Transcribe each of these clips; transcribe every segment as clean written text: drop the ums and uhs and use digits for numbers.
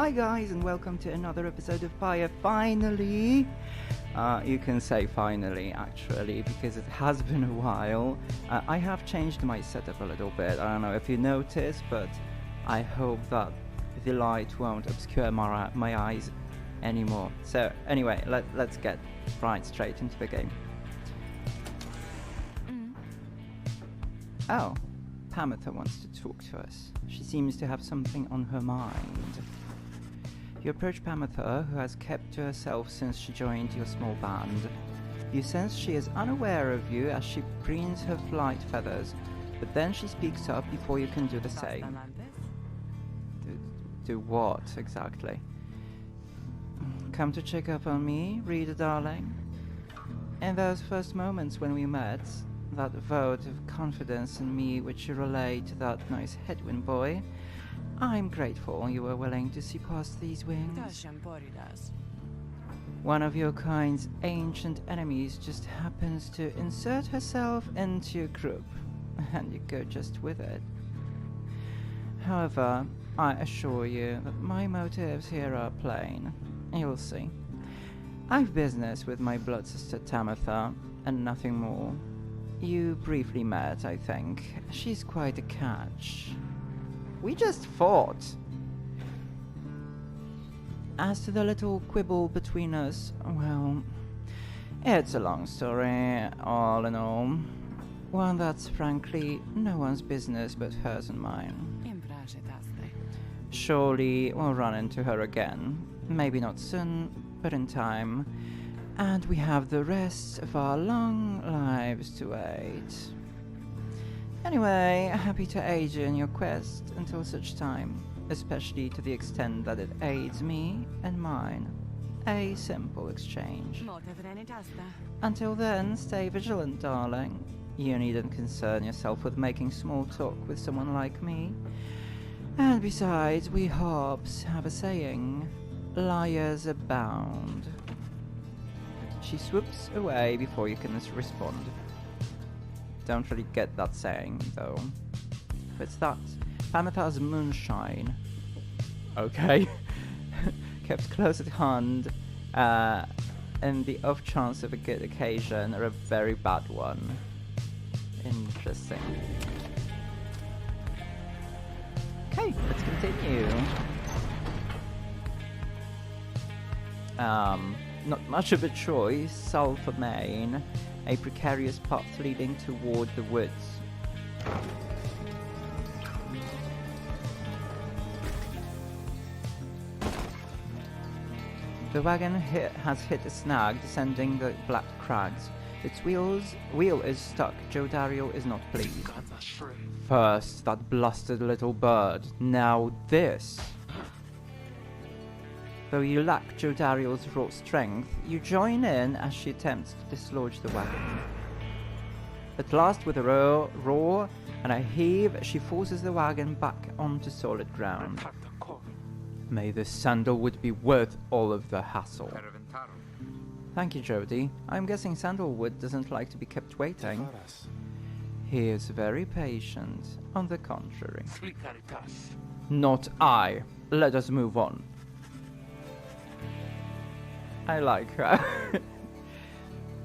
Hi guys, and welcome to another episode of Pyre. Finally! You can say finally, actually, because it has been a while. I have changed my setup a little bit. I don't know if you noticed, but I hope that the light won't obscure my eyes anymore. So, anyway, let's get right straight into the game. Oh, Pamitha wants to talk to us. She seems to have something on her mind. You approach Pamitha, who has kept to herself since she joined your small band. You sense she is unaware of you as she preens her flight feathers, but then she speaks up before you can do the same. Do what, exactly? Come to check up on me, reader darling? In those first moments when we met, that vote of confidence in me which you relayed to that nice headwind boy, I'm grateful you were willing to see past these wings. One of your kind's ancient enemies just happens to insert herself into your group, and you go just with it. However, I assure you that my motives here are plain. You'll see. I've business with my blood sister Tamitha, and nothing more. You briefly met, I think. She's quite a catch. We just fought. As to the little quibble between us, well, it's a long story, all in all. One that's frankly no one's business but hers and mine. Surely we'll run into her again. Maybe not soon, but in time. And we have the rest of our long lives to wait. Anyway, happy to aid you in your quest until such time, especially to the extent that it aids me and mine. A simple exchange. Until then, stay vigilant, darling. You needn't concern yourself with making small talk with someone like me. And besides, we Hobbs have a saying, liars abound. She swoops away before you can respond. Don't really get that saying, though. What's that? Pamitha's moonshine. Okay. Kept close at hand, in the off chance of a good occasion or a very bad one. Interesting. Okay, let's continue. Not much of a choice. Sulphur Main, a precarious path leading toward the woods. The wagon has hit a snag descending the black crags. Its wheel is stuck. Joe Dario is not pleased. First that blasted little bird, now this. Though you lack Joe Dario's raw strength, you join in as she attempts to dislodge the wagon. At last, with a roar and a heave, she forces the wagon back onto solid ground. May this Sandalwood be worth all of the hassle. Thank you, Jody. I'm guessing Sandalwood doesn't like to be kept waiting. He is very patient, on the contrary. Not I. Let us move on. I like her.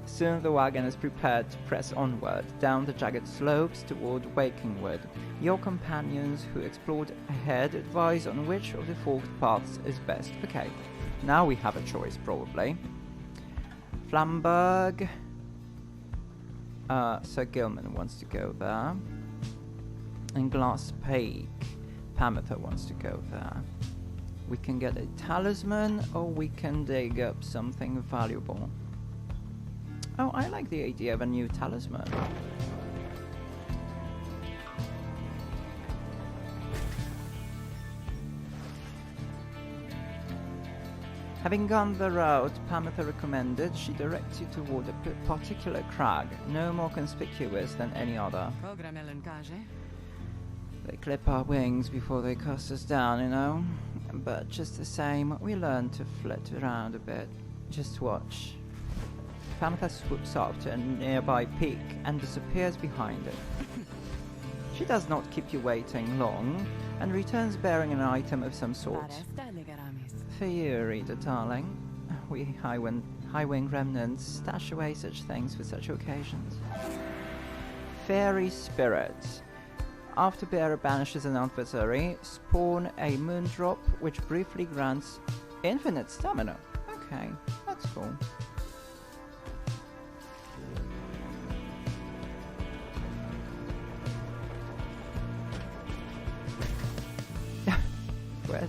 Soon the wagon is prepared to press onward, down the jagged slopes toward Wakingwood. Your companions who explored ahead advise on which of the forked paths is best. Okay, now we have a choice, probably. Flamberg. Sir Gilman wants to go there. And Glass Peak. Pamitha wants to go there. We can get a talisman, or we can dig up something valuable. Oh, I like the idea of a new talisman. Having gone the route Pamitha recommended, she directs you toward a particular crag, no more conspicuous than any other. They clip our wings before they cast us down, you know? But just the same, we learn to flit around a bit. Just watch. Pamitha swoops up to a nearby peak and disappears behind it. She does not keep you waiting long, and returns bearing an item of some sort. For you, reader darling. We high-wing remnants stash away such things for such occasions. Fairy spirits. After bearer banishes an adversary, spawn a moondrop which briefly grants infinite stamina. Okay, that's cool. Where?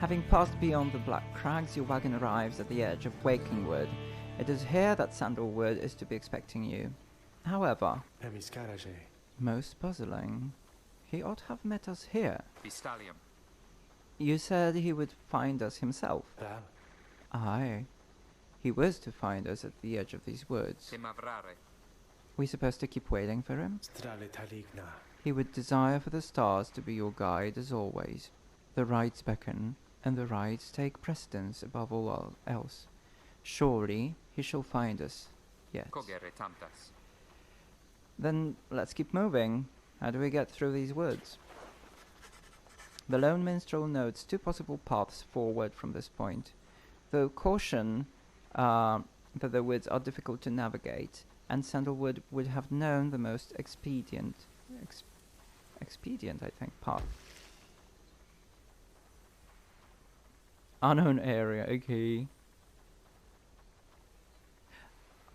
Having passed beyond the Black Crags, your wagon arrives at the edge of Wakingwood. It is here that Sandalwood is to be expecting you. However, most puzzling, he ought to have met us here. You said he would find us himself. Aye. He was to find us at the edge of these woods. We supposed to keep waiting for him? He would desire for the stars to be your guide as always. The rides beckon, and the rides take precedence above all else. Surely he shall find us. Yes. Then let's keep moving. How do we get through these woods? The lone minstrel notes two possible paths forward from this point, though caution that the woods are difficult to navigate, and Sandalwood would have known the most expedient, I think, path. Unknown area, okay.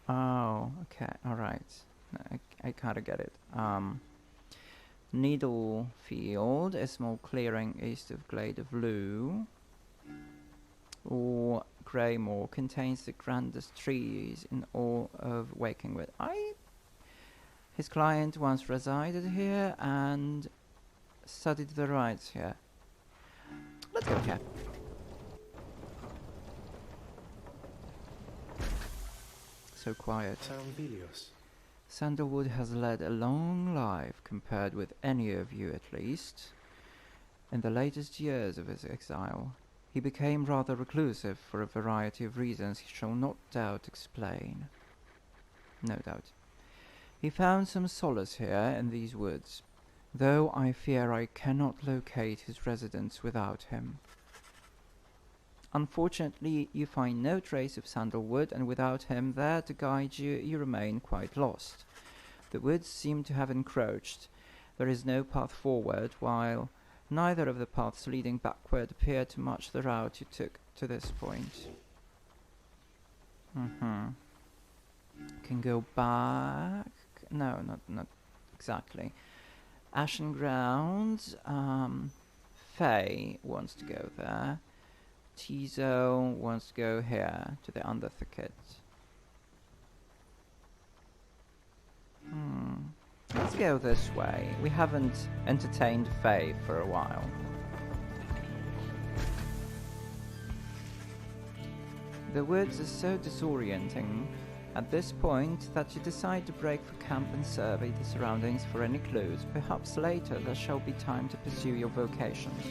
Oh, okay, alright. I kinda get it. Needlefield, a small clearing east of Glade of Loo, or Greymoor, contains the grandest trees in all of Wakingwood. His client once resided here and studied the rites here. Let's go here. So quiet. Sandalwood has led a long life, compared with any of you at least. In the latest years of his exile, he became rather reclusive for a variety of reasons he shall not doubt explain. No doubt. He found some solace here in these woods, though I fear I cannot locate his residence without him. Unfortunately, you find no trace of Sandalwood, and without him there to guide you, you remain quite lost. The woods seem to have encroached. There is no path forward, while neither of the paths leading backward appear to match the route you took to this point. Can go back? No, not exactly. Ashen Grounds. Faye wants to go there. Tizo wants to go here, to the Underthicket. Let's go this way. We haven't entertained Faye for a while. The woods are so disorienting at this point that you decide to break for camp and survey the surroundings for any clues. Perhaps later there shall be time to pursue your vocations.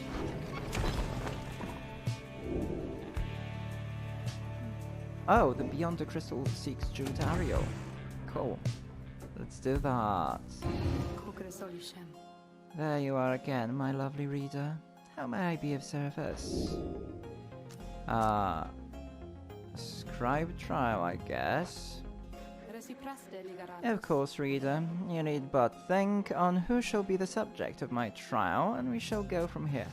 Oh, the Beyond the Crystal seeks Judario. Cool. Let's do that. There you are again, my lovely reader. How may I be of service? Scribe trial, I guess. Of course, reader. You need but think on who shall be the subject of my trial, and we shall go from here.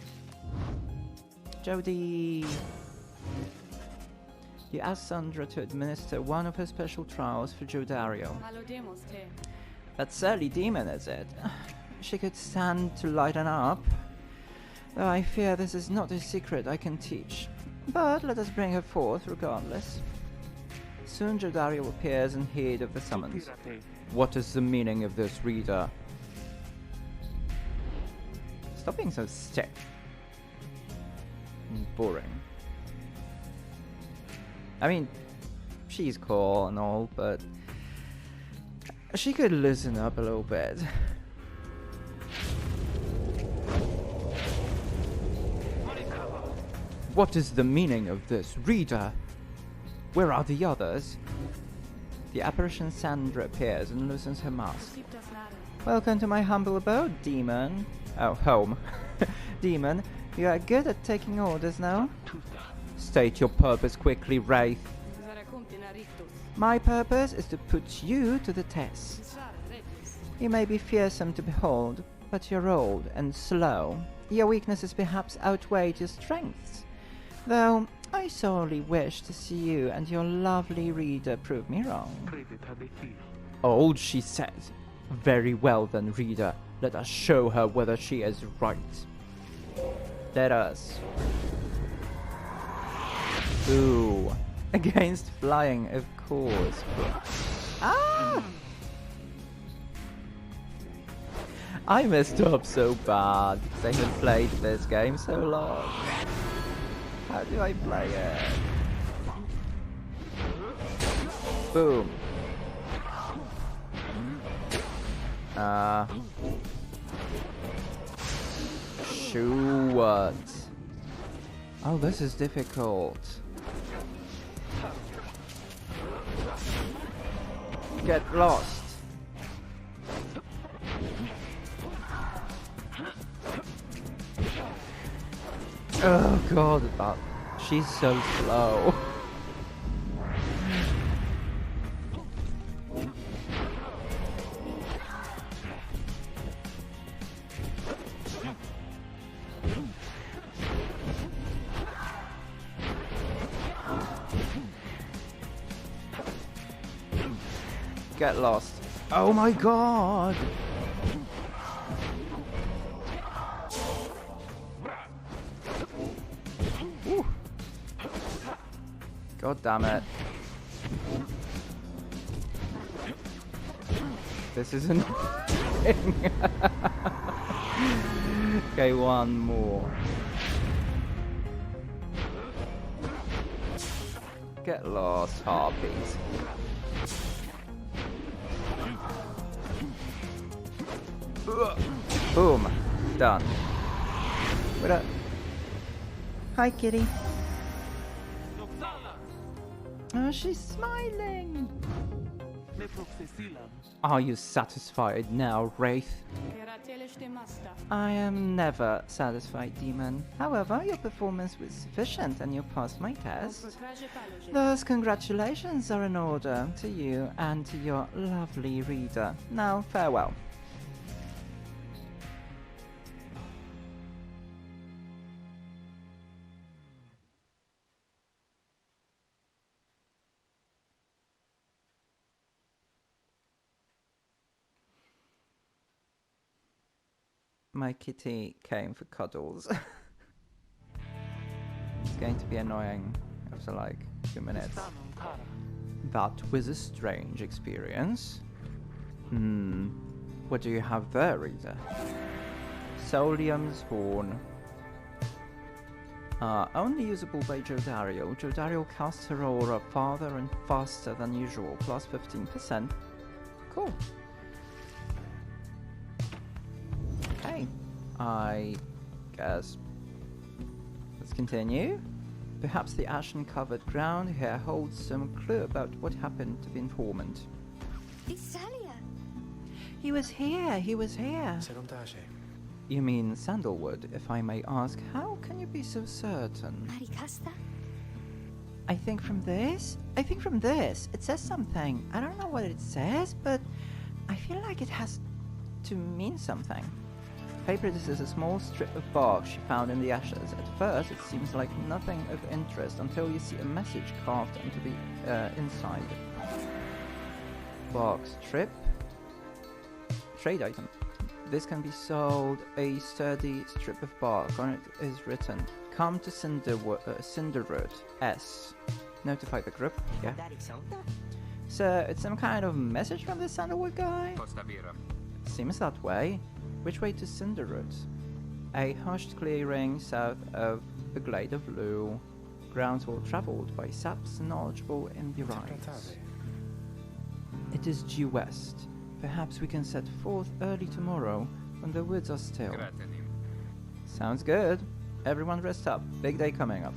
Jody! You asked Sandra to administer one of her special trials for Jodario. That surly demon, is it? She could stand to lighten up. Though I fear this is not a secret I can teach. But let us bring her forth regardless. Soon Jodario appears in heed of the summons. What is the meaning of this, reader? Stop being so stiff. Boring. I mean, she's cool and all, but she could loosen up a little bit. What is the meaning of this, reader? Where are the others? The apparition Sandra appears and loosens her mask. Welcome to my humble abode, demon. Oh, home. Demon, You are good at taking orders now. State your purpose quickly, Wraith. My purpose is to put you to the test. You may be fearsome to behold, but you're old and slow. Your weaknesses perhaps outweigh your strengths, though I sorely wish to see you and your lovely reader prove me wrong. Old, she says. Very well then, reader. Let us show her whether she is right. Let us. Ooh. Against flying, of course. Ah! I messed up so bad because I haven't played this game so long. How do I play it? Boom. Shoot. Oh, this is difficult. Get lost. Oh god, she's so slow. Get lost. Oh my god! Ooh. God damn it. This is annoying. Okay, one more. Get lost, harpies. Boom. Done. What up? Hi, kitty. Oh, she's smiling. Are you satisfied now, Wraith? I am never satisfied, demon. However, your performance was sufficient and you passed my test. Thus, congratulations are in order to you and to your lovely reader. Now, farewell. My kitty came for cuddles. It's going to be annoying after like 2 minutes. That was a strange experience. What do you have there, reader? Solium's Horn. Only usable by Jodariel. Jodariel casts her aura farther and faster than usual, plus 15%. Cool. Okay, I guess let's continue. Perhaps the ashen-covered ground here holds some clue about what happened to the informant. He was here, he was here. You mean Sandalwood, if I may ask. How can you be so certain? I think from this, it says something. I don't know what it says, but I feel like it has to mean something. Paper, this is a small strip of bark she found in the ashes. At first, it seems like nothing of interest until you see a message carved into the inside. Bark strip. Trade item. This can be sold. A sturdy strip of bark. On it is written, "Come to Cinderwood. S. Notify the group." Yeah. So it's some kind of message from the Sandalwood guy? Seems that way. Which way to Cinderwood? A hushed clearing south of the Glade of Blue. Grounds well travelled by saps knowledgeable in the rites. It is due west. Perhaps we can set forth early tomorrow when the woods are still. Sounds good. Everyone rest up. Big day coming up.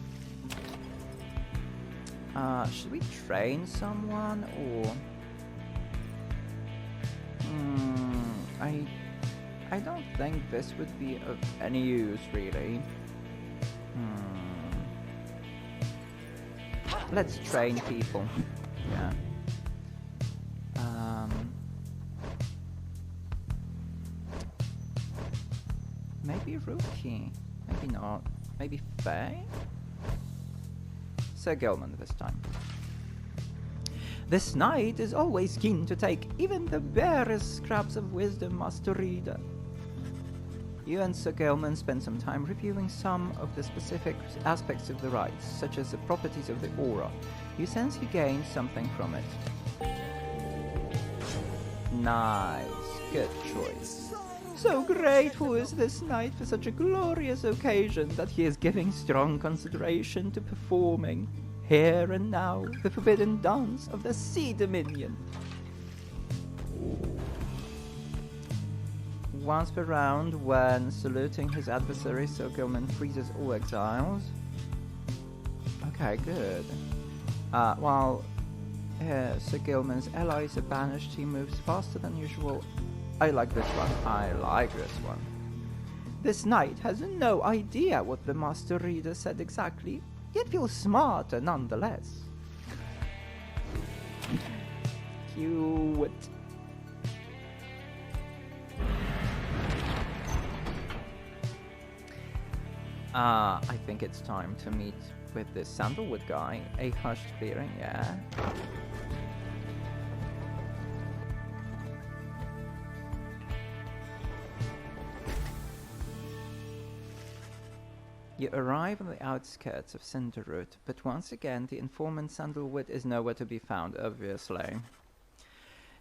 Should we train someone or... I don't think this would be of any use, really. Let's train people. Yeah. Maybe Rookie. Maybe not. Maybe Faye? Sir Gilman this time. This knight is always keen to take even the barest scraps of wisdom, Master Reader. You and Sir Gilman spend some time reviewing some of the specific aspects of the rites, such as the properties of the aura. You sense you gain something from it. Nice. Good choice. So grateful is this knight for such a glorious occasion that he is giving strong consideration to performing, here and now, the forbidden dance of the Sea Dominion. Once per round, when saluting his adversary, Sir Gilman freezes all exiles. Okay, good. While Sir Gilman's allies are banished, he moves faster than usual. I like this one. I like this one. This knight has no idea what the Master Reader said exactly, yet feels smarter nonetheless. Cute. I think it's time to meet with this Sandalwood guy. A hushed clearing, yeah. You arrive on the outskirts of Cinderwood, but once again the informant Sandalwood is nowhere to be found, obviously.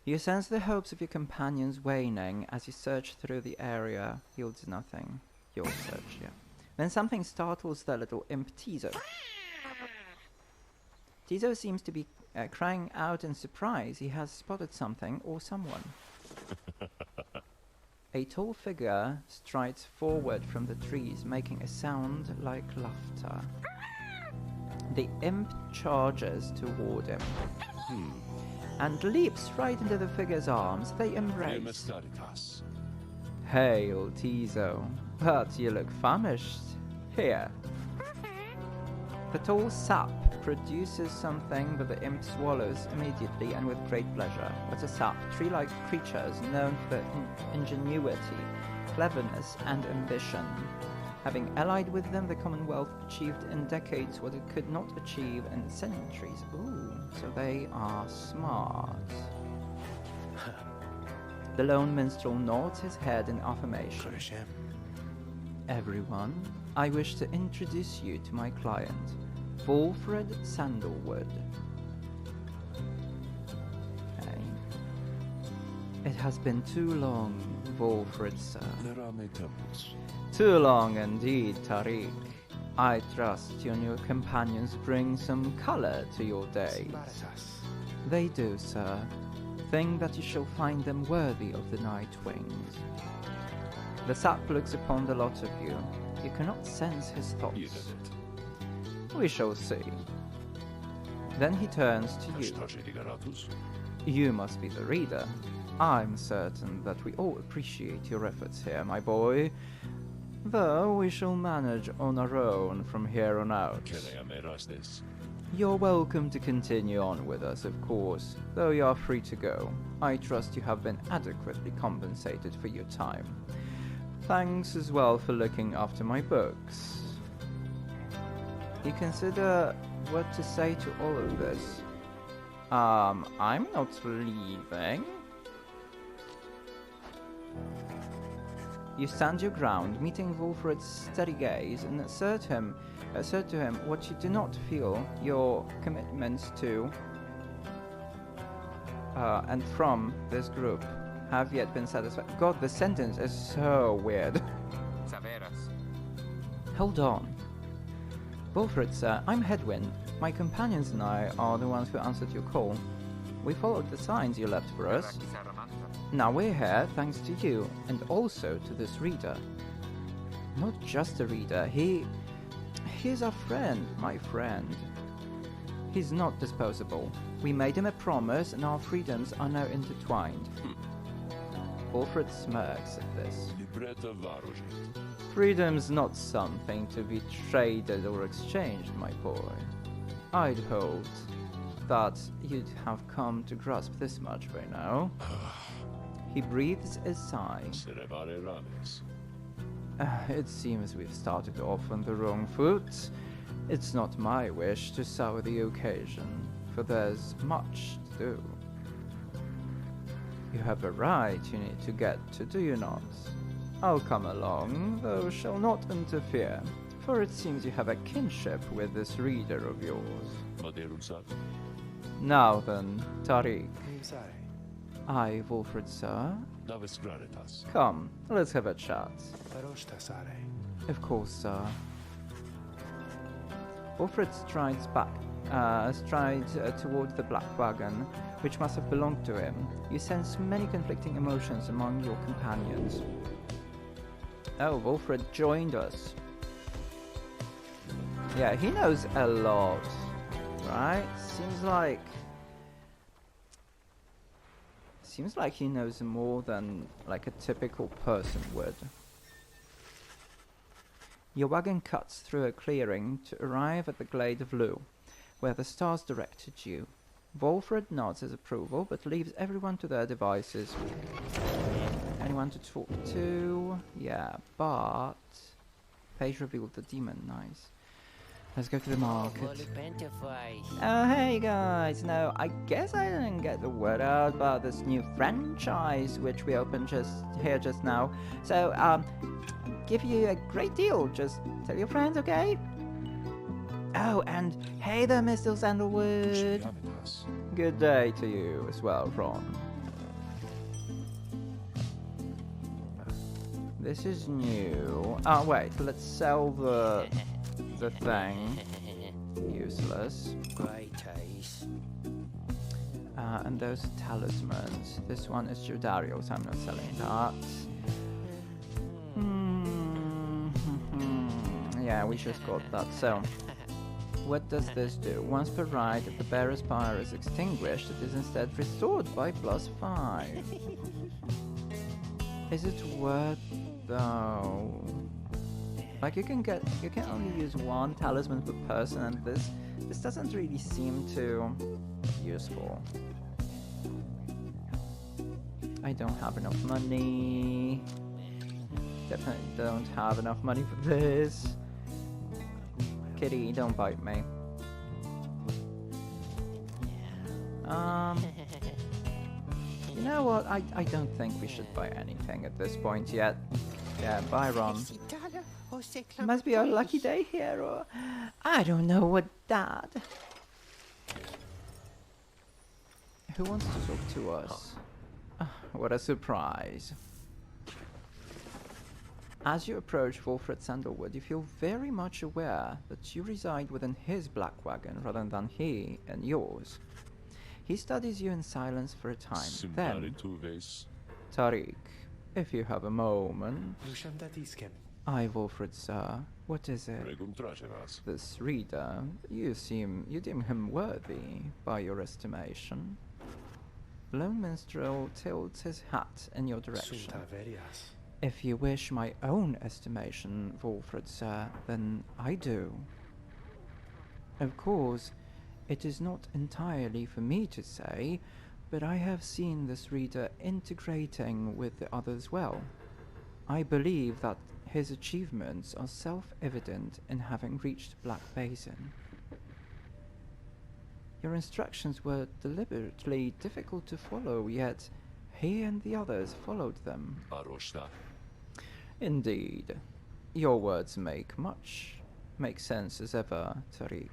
You sense the hopes of your companions waning as you search through the area. Yields nothing. Your search, yeah. Then something startles the little imp Tizo. Tizo seems to be crying out in surprise. He has spotted something or someone. A tall figure strides forward from the trees, making a sound like laughter. The imp charges toward him and leaps right into the figure's arms. They embrace. Hail, Tizo, but you look famished. Here. The tall sap produces something that the imp swallows immediately and with great pleasure. What's a sap? Tree-like creatures known for ingenuity, cleverness, and ambition. Having allied with them, the Commonwealth achieved in decades what it could not achieve in centuries. Ooh, so they are smart. The lone minstrel nods his head in affirmation. Everyone, I wish to introduce you to my client, Wolfred Sandalwood. Okay. It has been too long, Wolfred, sir. Too long indeed, Tariq. I trust you and your companions bring some color to your days. They do, sir. Think that you shall find them worthy of the nightwings. The sap looks upon the lot of you. You cannot sense his thoughts. We shall see. Then he turns to you. You must be the reader. I'm certain that we all appreciate your efforts here, my boy. Though we shall manage on our own from here on out. You're welcome to continue on with us, of course, though you are free to go. I trust you have been adequately compensated for your time. Thanks as well for looking after my books. You consider what to say to all of this. I'm not leaving. You stand your ground, meeting Wolfred's steady gaze, and assert to him what you do not feel your commitments to and from this group have yet been satisfied. God, the sentence is so weird. Hold on. Wolfred, sir, I'm Headwind. My companions and I are the ones who answered your call. We followed the signs you left for us. Now we're here thanks to you, and also to this reader. Not just a reader, he's our friend, my friend. He's not disposable. We made him a promise, and our freedoms are now intertwined. Wolfred smirks at this. Freedom's not something to be traded or exchanged, my boy. I'd hoped that you'd have come to grasp this much by now. He breathes a sigh. It seems we've started off on the wrong foot. It's not my wish to sour the occasion, for there's much to do. You have a rite you need to get to, do you not? I'll come along, though shall not interfere, for it seems you have a kinship with this reader of yours. Now then, Tariq. Aye, Wolfred, sir. Come, let's have a chat. Of course, sir. Wolfred strides towards the black wagon, which must have belonged to him. You sense many conflicting emotions among your companions. Oh, Wolfred joined us. Yeah, he knows a lot, right? Seems like he knows more than like a typical person would. Your wagon cuts through a clearing to arrive at the glade of Lu, where the stars directed you. Wolfred nods his approval, but leaves everyone to their devices. Anyone to talk to? Yeah, but... Page revealed the demon, nice. Let's go to the market. Oh, hey guys. No, I guess I didn't get the word out about this new franchise which we opened just now. So, give you a great deal. Just tell your friends, okay? Oh, and hey there, Mr. Sandalwood. Good day to you as well, Ron. This is new. Oh, wait. Let's sell the thing. Useless. Great taste. And those talismans. This one is Judario, so I'm not selling that. Yeah, we just got that. So, what does this do? Once per ride, if the bearer's pyre is extinguished, it is instead restored by +5. Is it worth though? Like you can only use one talisman per person, and this doesn't really seem too useful. I don't have enough money. Definitely don't have enough money for this. Kitty, don't bite me. You know what? I don't think we should buy anything at this point yet. Yeah, bye, Ron. Must be our lucky day here, or I don't know what that. Who wants to talk to us? What a surprise. As you approach Wolfred Sandalwood, you feel very much aware that you reside within his black wagon rather than he and yours. He studies you in silence for a time. Then, Tariq, if you have a moment. Aye, Wolfred, sir. What is it? This reader, you deem him worthy, by your estimation. Lone Minstrel tilts his hat in your direction. If you wish my own estimation, Wolfred, sir, then I do. Of course, it is not entirely for me to say, but I have seen this reader integrating with the others well. I believe that his achievements are self-evident in having reached Black Basin. Your instructions were deliberately difficult to follow, yet he and the others followed them. Indeed. Your words make sense as ever, Tariq.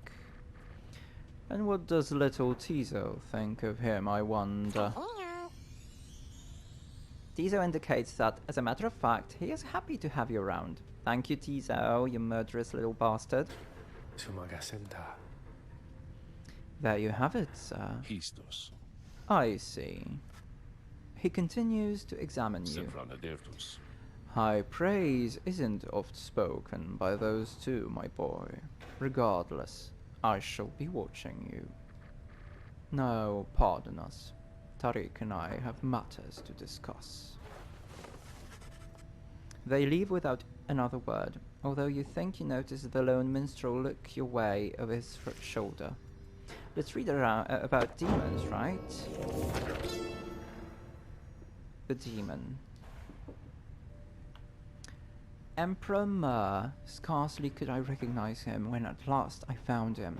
And what does little Tizo think of him, I wonder? Tizo indicates that, as a matter of fact, he is happy to have you around. Thank you, Tizo, you murderous little bastard. There you have it, sir. I see. He continues to examine you. High praise isn't oft spoken by those two, my boy. Regardless, I shall be watching you. Now, pardon us. Tariq and I have matters to discuss. They leave without another word. although you think you notice the lone minstrel look your way over his shoulder. Let's read about demons, right? The demon. Emperor Myr. Scarcely could I recognize him when at last I found him.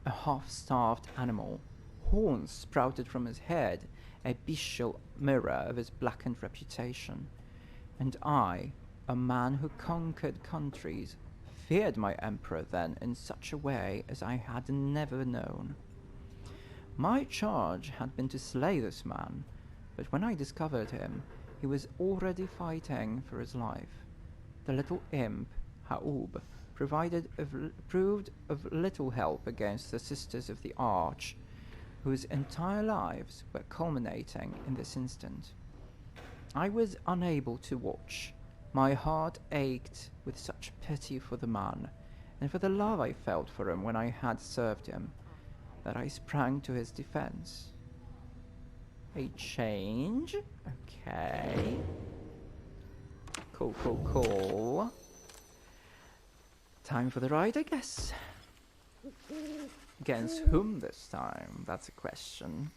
A half-starved animal. Horns sprouted from his head, a bestial mirror of his blackened reputation. And I, a man who conquered countries, feared my emperor then in such a way as I had never known. My charge had been to slay this man, but when I discovered him, he was already fighting for his life. The little imp, Haub, proved of little help against the Sisters of the Arch, whose entire lives were culminating in this instant. I was unable to watch. My heart ached with such pity for the man, and for the love I felt for him when I had served him, that I sprang to his defense. A change? Okay. Cool. Time for the ride, I guess. Against whom this time? That's a question.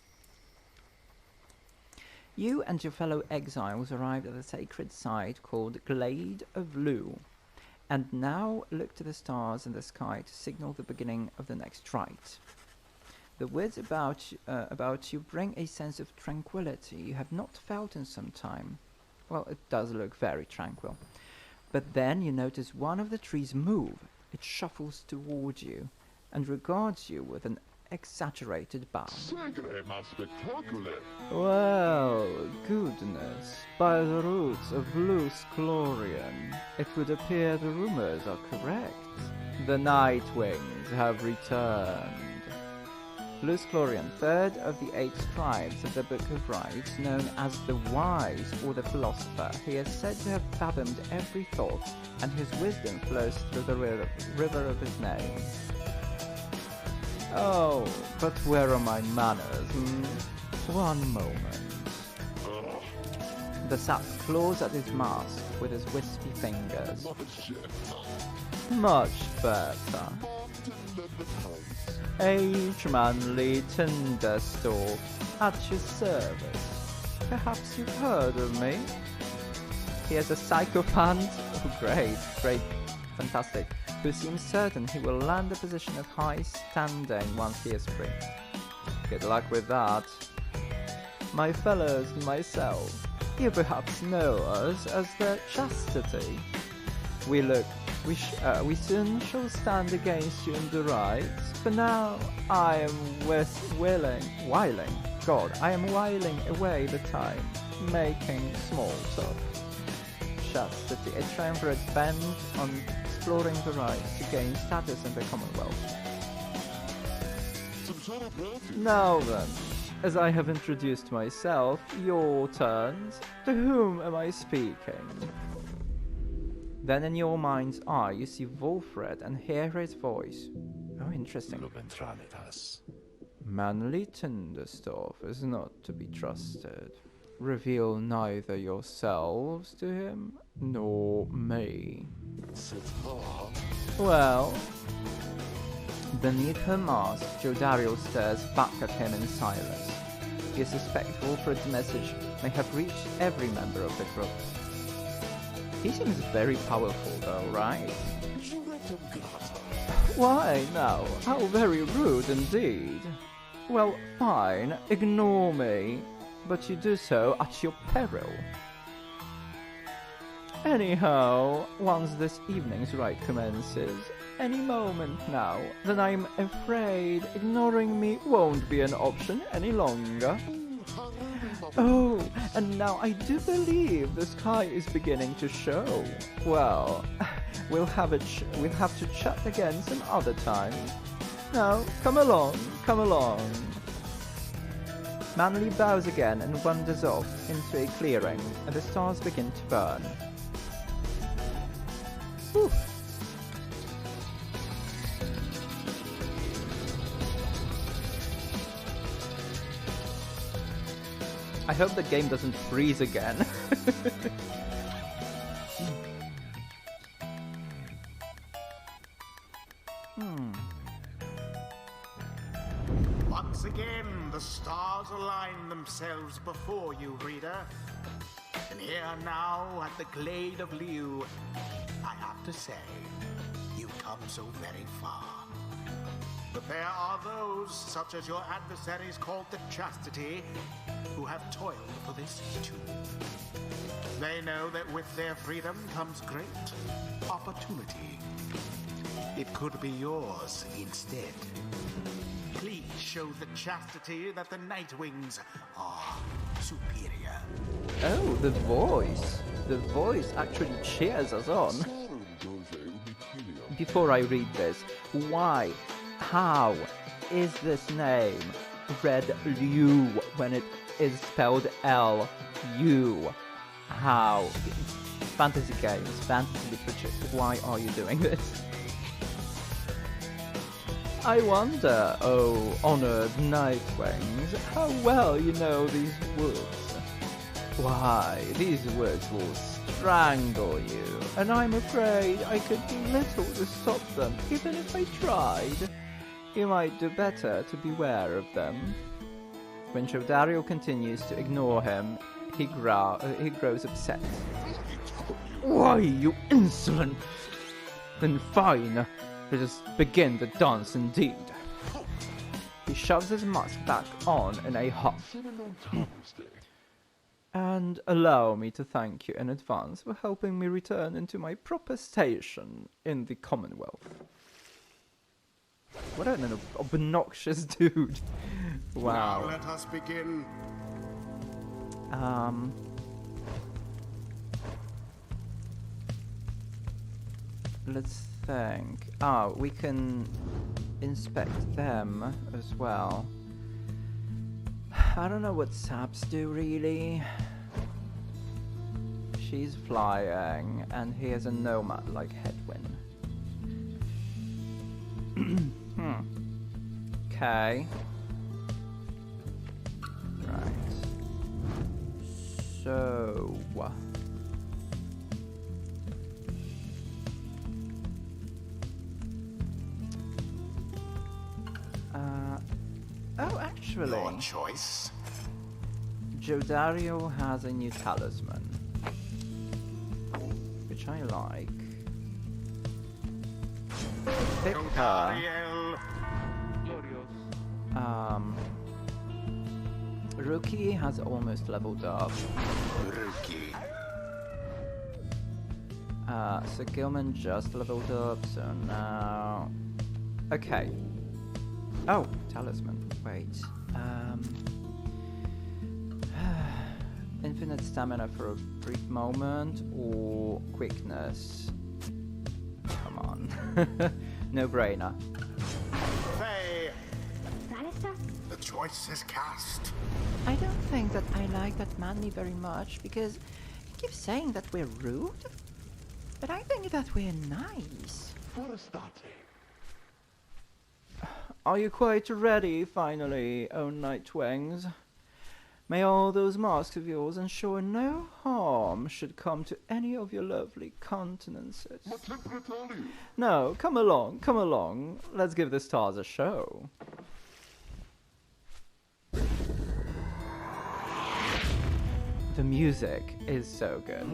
You and your fellow exiles arrived at a sacred site called Glade of Lu, and now look to the stars in the sky to signal the beginning of the next rite. The words about you bring a sense of tranquility you have not felt in some time. Well, it does look very tranquil. But then you notice one of the trees move. It shuffles toward you and regards you with an exaggerated bow. Well, goodness, by the roots of Luce Chlorian, it would appear the rumors are correct. The nightwings have returned. Luce Chlorian, third of the 8 scribes of the Book of Rites, known as the Wise or the Philosopher, he is said to have fathomed every thought, and his wisdom flows through the river of his name. Oh, but where are my manners? One moment. The sap claws at his mask with his wispy fingers. Much better. Age manly Tinderstalk, at your service. Perhaps you've heard of me? He is a sycophant. Oh, great, fantastic. Who seems certain he will land a position of high standing once he is free. Good luck with that. My fellows and myself, you perhaps know us as the Chastity. We soon shall stand against you in the rights. For now, I am whiling away the time, making small talk. Chastity, a triumvirate bent on exploring the rights to gain status in the Commonwealth. Now then, as I have introduced myself, your turns. To whom am I speaking? Then in your mind's eye you see Wolfred and hear his voice. Oh, interesting. Manly Tinderstorf is not to be trusted. Reveal neither yourselves to him, nor me. Well, beneath her mask, Jodario stares back at him in silence. He is respectful, for its message may have reached every member of the group. He seems very powerful though, right? Why now? How very rude indeed. Well, fine, ignore me, but you do so at your peril. Anyhow, once this evening's rite commences, any moment now, then I'm afraid ignoring me won't be an option any longer. Oh, and now I do believe the sky is beginning to show. Well, we'll have to chat again some other time. Now, come along. Manly bows again and wanders off into a clearing, and the stars begin to burn. Whew. I hope the game doesn't freeze again. Once again, the stars align themselves before you, reader. And here now, at the Glade of Liu, I have to say, you've come so very far. But there are those, such as your adversaries called the Chastity, who have toiled for this too. They know that with their freedom comes great opportunity. It could be yours instead. Please show the Chastity that the nightwings are superior. Oh, the voice. The voice actually cheers us on. Before I read this, why? How is this name read Liu when it is spelled L-U? How? Fantasy games, fantasy literature. Why are you doing this? I wonder, oh honored nightwings, how well you know these woods. Why, these woods will strangle you, and I'm afraid I could do little to stop them, even if I tried. You might do better to beware of them. When Jodario continues to ignore him, he grows upset. Why, you insolent! Then fine, let us begin the dance indeed. He shoves his mask back on in a huff. And allow me to thank you in advance for helping me return into my proper station in the Commonwealth. What an obnoxious dude. Wow. Now let us begin. Let's think. Oh, we can inspect them as well. I don't know what saps do really. She's flying, and he has a nomad-like headwind. Okay. Right. So... oh, actually... Your choice. Jodario has a new talisman, which I like. Pick her. Rookie has almost leveled up. Rookie. So Gilman just leveled up, so now... Okay. Oh, talisman. Wait. Infinite stamina for a brief moment, or quickness? Come on. No brainer. Faye. The choice is cast. I don't think that I like that Manly very much, because he keeps saying that we're rude. But I think that we're nice. Are you quite ready, finally, oh nightwings? May all those masks of yours ensure no harm should come to any of your lovely countenances. No, come along. Let's give the stars a show. The music is so good.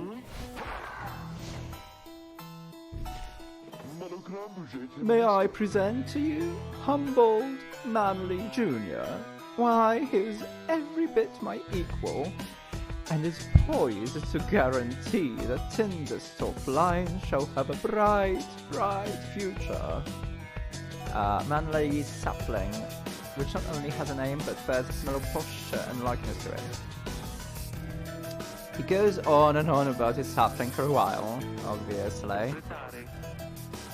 May I present to you Humboldt Manley Jr.? Why, he's every bit my equal, and is poised to guarantee that Tinderstop line shall have a bright, bright future. Manley Sapling, which not only has a name but bears a similar posture and likeness to it. He goes on and on about his sapling for a while, obviously.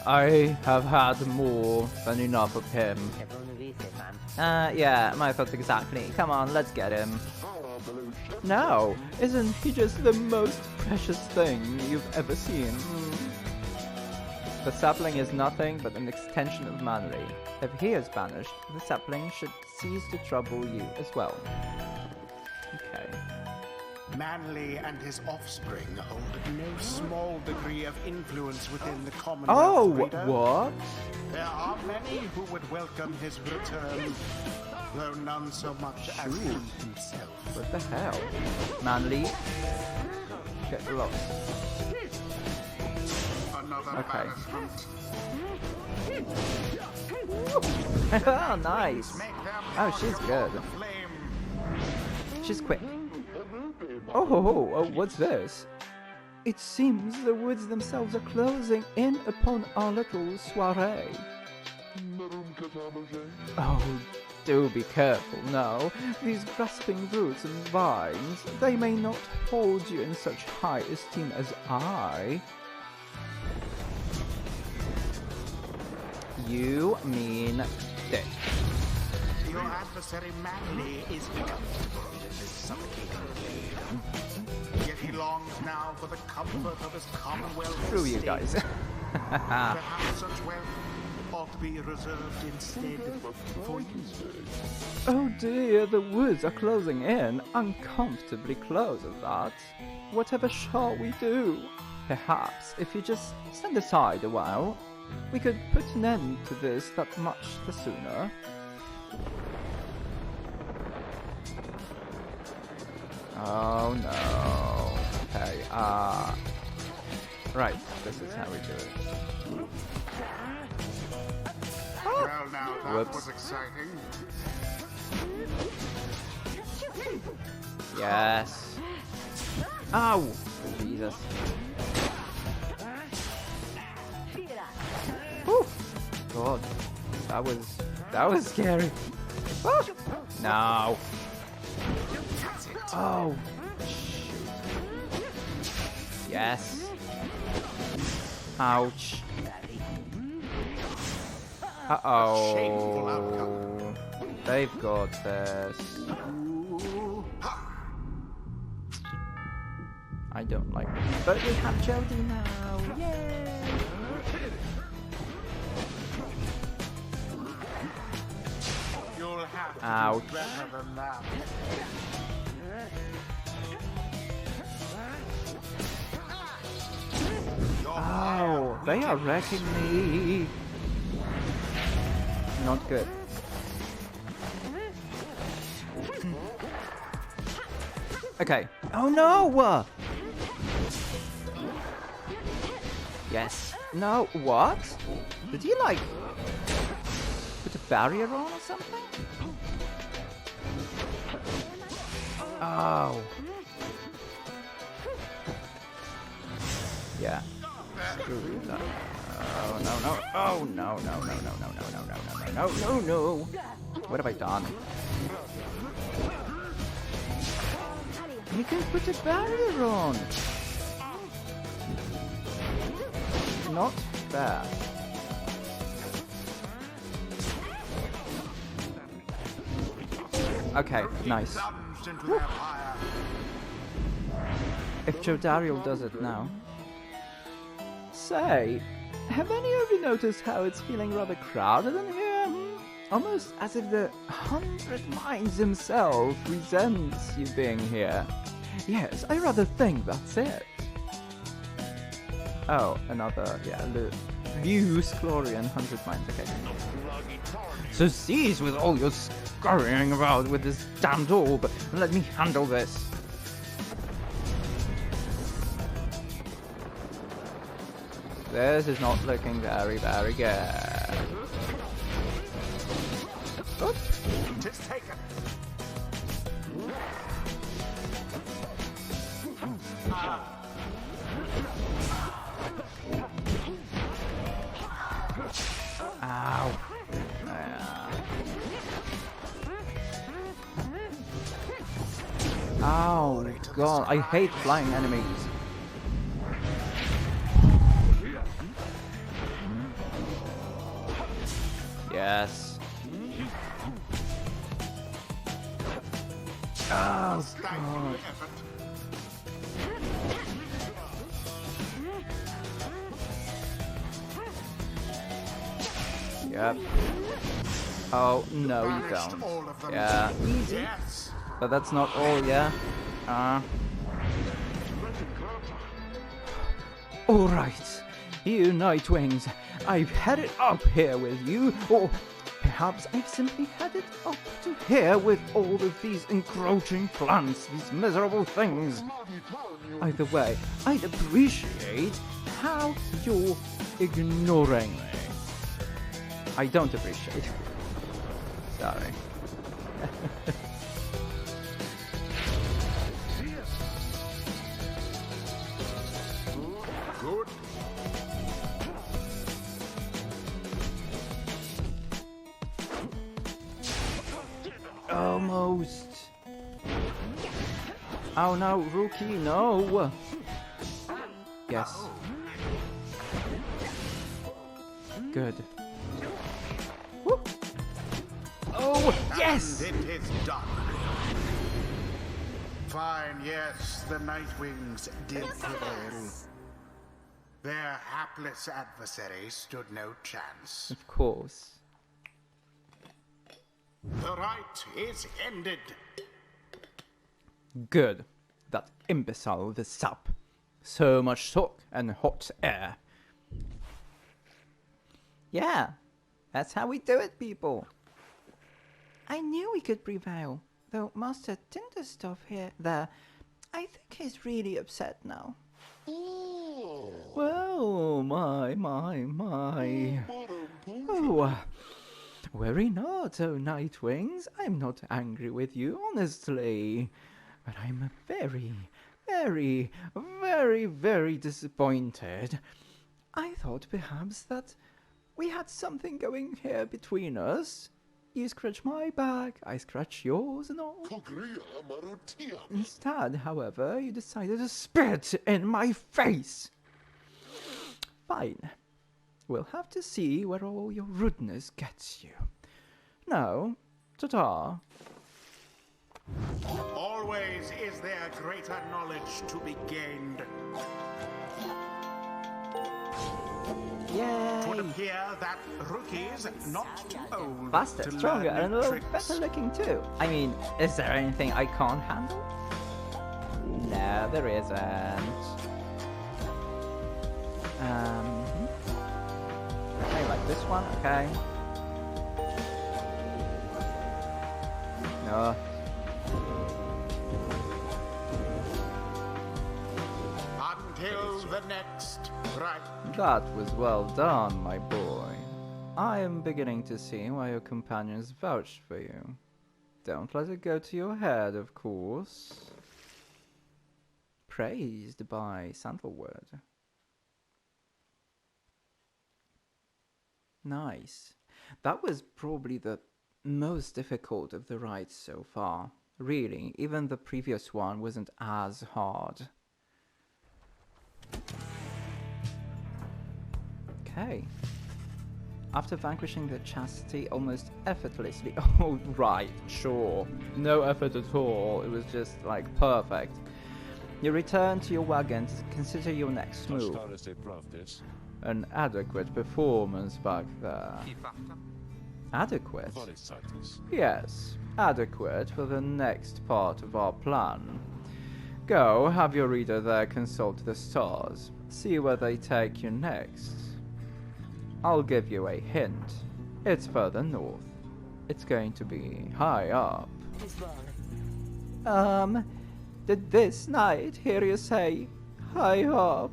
I have had more than enough of him. Yeah, my thoughts exactly. Come on, let's get him. No, isn't he just the most precious thing you've ever seen? The sapling is nothing but an extension of Manly. If he is banished, the sapling should cease to trouble you as well. Okay. Manly and his offspring hold no small degree of influence within the Commonwealth. Oh, Reader. what? There are many who would welcome his return, though none so much as he himself. What the hell? Manly? Get lost. Another Okay. banishment. Oh, nice. Oh, she's good. Flame. She's quick. Oh, what's this? It seems the woods themselves are closing in upon our little soiree. Oh, do be careful now. These grasping roots and vines, they may not hold you in such high esteem as I. You mean dick. Your adversary Manly is comfortable in this suffocating glade. Yet he longs now for the comfort of his Commonwealth. Screw you estate. guys. Perhaps such wealth ought to be reserved instead for you. Oh dear, the woods are closing in. Uncomfortably close at that. Whatever shall we do? Perhaps, if you just stand aside a while, we could put an end to this that much the sooner. Oh no. Okay, right, this is how we do it. Well, now that Whoops. was exciting. Yes. Ow! Jesus. Whew. God, that was scary. Ah! No. Oh, shoot. Yes. Ouch. Shameful Uh-oh. They've got this. I don't like it. But we have Jody now. Yay! You'll have to Ouch. do better than that. Oh, they are wrecking me. Not good. Okay. Oh no! Yes. No, what? Did he like put a barrier on or something? Oh. Yeah. Screw that. Oh no no. Oh no no no no no no no no no no no no. What have I done? You can put a barrier on. Not bad. Okay, nice. Plunged into their fire. If Jodariel does it now. Say, have any of you noticed how it's feeling rather crowded in here? Almost as if the 100 Minds himself resents you being here. Yes, I rather think that's it. Oh, another, yeah, Lewis, Chlorian, 100 Minds, okay. So cease with all your scurrying about with this damned orb, and let me handle this. This is not looking very, very good. Oops. Tis taken. Ow. Oh, God, I hate flying enemies. Yes. Oh, God. Yep. Oh, no, you don't. Yeah. Yes. But that's not all, yeah? Alright, you nightwings, I've headed up here with you, or perhaps I've simply headed up to here with all of these encroaching plants, these miserable things. Either way, I'd appreciate how you're ignoring me. I don't appreciate it. Sorry. Good. Almost. Oh no, rookie, no. Yes. Good. Woo. Oh, yes! And it is done. Fine, yes, the nightwings did prevail. Their hapless adversary stood no chance. Of course. The right is ended. Good. That imbecile with the sap. So much talk and hot air. Yeah, that's how we do it, people. I knew we could prevail, though Master Tinderstuff there, I think he's really upset now. Well, my. Oh, worry not, oh Nightwings. I'm not angry with you, honestly. But I'm very disappointed. I thought perhaps that we had something going here between us. You scratch my back, I scratch yours and all. Instead, however, you decided to spit in my face. Fine. We'll have to see where all your rudeness gets you. Now, ta-ta. Always is there greater knowledge to be gained. Yay! It would appear that rookies not too old Faster, to stronger, learn and a little tricks. better looking too. I mean, is there anything I can't handle? No, there isn't. Okay, like this one, okay. No. Until the next right. That was well done, my boy. I am beginning to see why your companions vouched for you. Don't let it go to your head, of course. Praised by Sandalwood. Nice. That was probably the most difficult of the rides so far. Really, even the previous one wasn't as hard. Okay. After vanquishing the chastity almost effortlessly. Oh, right, sure. No effort at all. It was just, like, perfect. You return to your wagon to consider your next move. An adequate performance back there. Adequate? Yes, adequate for the next part of our plan. Go, have your reader there consult the stars. See where they take you next. I'll give you a hint. It's further north. It's going to be high up. Did this night hear you say high up?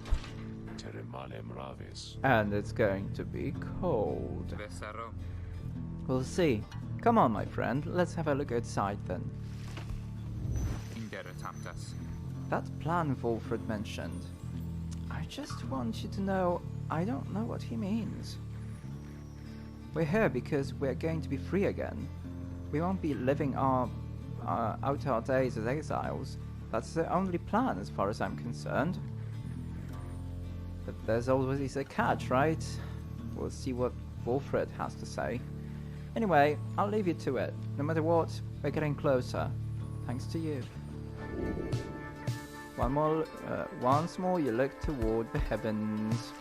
And it's going to be cold. We'll see. Come on, my friend. Let's have a look outside then. That plan Wolfred mentioned. I just want you to know I don't know what he means. We're here because we're going to be free again. We won't be living out our days as exiles. That's the only plan as far as I'm concerned. But there's always a catch, right? We'll see what Wolfred has to say. Anyway, I'll leave you to it. No matter what, we're getting closer. Thanks to you. Once more you look toward the heavens.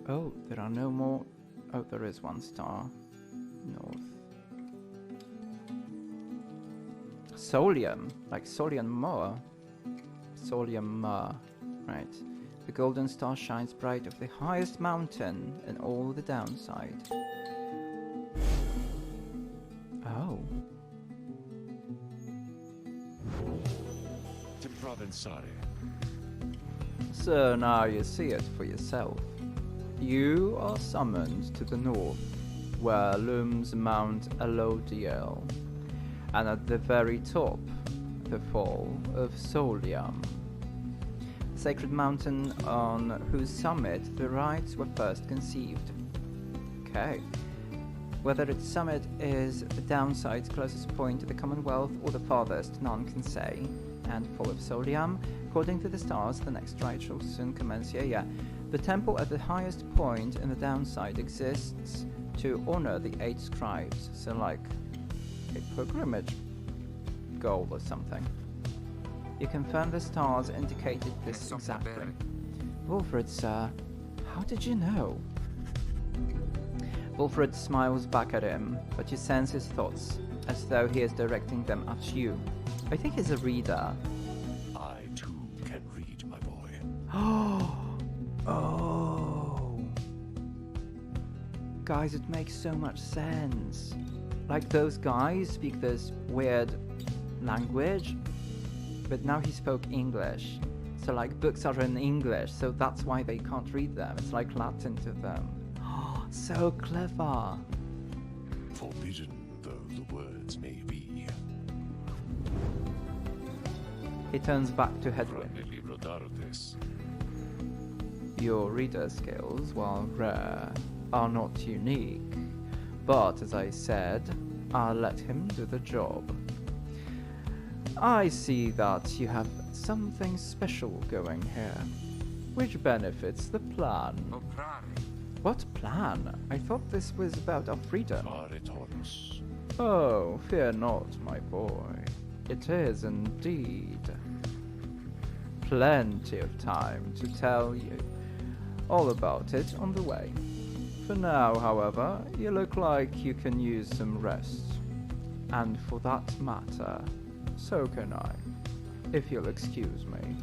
Oh, there are no more. Oh, there is one star. North. Solium, like Solium Moor. Solium Moor, right. The golden star shines bright over the highest mountain and all the downside. Oh. So now you see it for yourself. You are summoned to the north, where looms Mount Elodiel, and at the very top, the fall of Solium, the sacred mountain on whose summit the rites were first conceived. Okay. Whether its summit is the downside's closest point to the Commonwealth or the farthest, none can say. And fall of Solium, according to the stars, the next rite shall soon commence. Yeah. The temple at the highest point in the downside exists to honor the 8 scribes, so like a pilgrimage goal or something. You confirm the stars indicated this exactly. Wilfred, sir, how did you know? Wilfred smiles back at him, but you sense his thoughts, as though he is directing them at you. I think he's a reader. I too can read, my boy. Oh. Guys, it makes so much sense. Like those guys speak this weird language, but now he spoke English. So like books are in English, so that's why they can't read them. It's like Latin to them. So clever. Forbidden though the words may be. He turns back to Hedwig. Your reader skills, while rare, are not unique. But as I said, I'll let him do the job. I see that you have something special going here, which benefits the plan. What plan? I thought this was about our freedom. Oh, fear not, my boy. It is indeed. Plenty of time to tell you all about it on the way. For now, however, you look like you can use some rest. And for that matter, so can I, if you'll excuse me.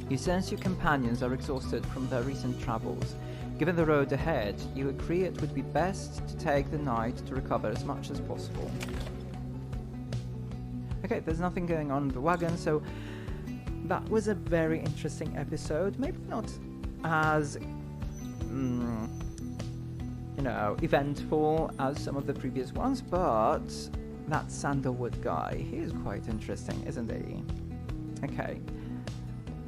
You sense your companions are exhausted from their recent travels. Given the road ahead, you agree it would be best to take the night to recover as much as possible. Okay, there's nothing going on in the wagon, so that was a very interesting episode. Maybe not as, eventful as some of the previous ones, but that Sandalwood guy, he is quite interesting, isn't he? Okay.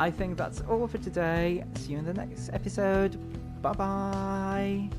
I think that's all for today. See you in the next episode. Bye-bye.